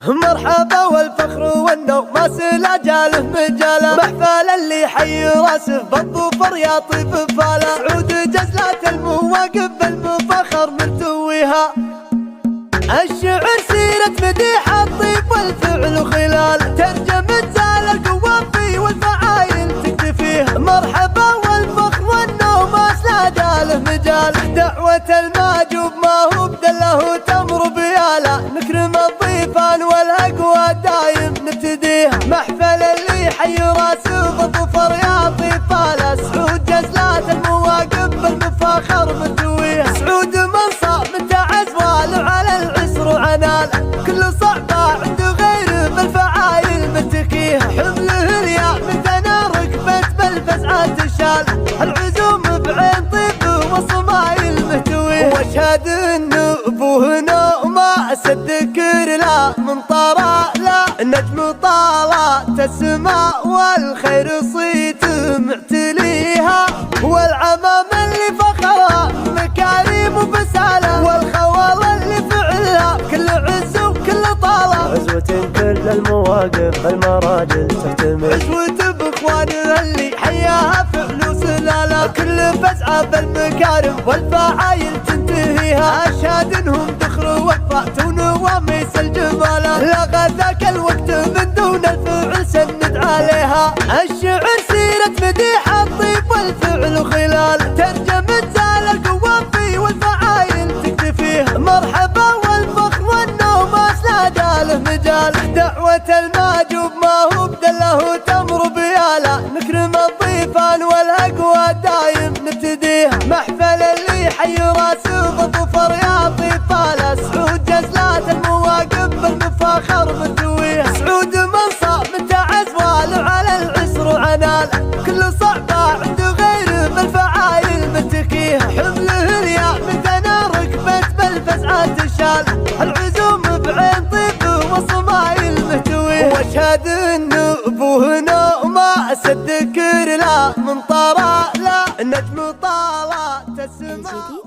مرحبا والفخر والنوم ما سلا جاله مجاله، محفل اللي حي راسه بالظفر يا طيب فاله، سعود جزلات المواقف بالمفخر مرتويها، الشعر سيرة مديح الطيب والفعل خلال، ترجمة زال القوافي والفعايل تكتفيها، مرحبا والفخر والنوم ما سلا جاله مجاله، دعوة الماجوب ما هو بدله تمر بياله، نكرم الضيفان والأقوى دايم نبتديها، محفل اللي حي راسه بالظفر يا طيفاله، سعود جزلات المواقف بالمفاخر متويها، سعود من صاب من تعز والو على العسر وعناله، كل صعبة عند غيره بالفعايل متكيها، حمله الياء مثنى ركبت بالفزعة تشال، العزوم بعين طيب وصمايل مهتويها، واشهد ان ابوه ما سدكر لا من طرا لا، النجم طالت السماء والخير صيت معتليها، والعمام اللي فخرها مكارم وبسالة، والخوال اللي فعلها كل عز وكل طالة، عزوة كل المواقف المراجل تكتمل، عزوة باخوانها اللي حياها فعل وسلالة، كل فزعة بالمكارم والفعايل تنتهيها، اشهد انهم دخلوا وفات ونواميس الجمالة، لغى ذاك الوقت من دون الفعل سند عليها، الشعر سيرة مديح الطيب والفعل خلال، ترجمة زال القوافي والفعايل تكتفيها، مرحبا والفخر والنوم اسلا جاله مجال، دعوة الماجوب ما هو بدله تمر بياله، نكرم الضيفان والأقوى دايم نبتديها، محفل اللي حي راسه بالظفر يا طيفاله، سعود جزلات المواقف بالمفاخر متويها، سعود من صاب من تعز والو على العسر وعناله، كل صعبة عند غيره بالفعايل متكيها، حمله الياء مثنى ركبت بالفزعة تشال، العزوم بعين طيب وصمايل مهتويها، واشهد ان ابوه ما سدكر لا من طرا لا، النجم طالت السماء.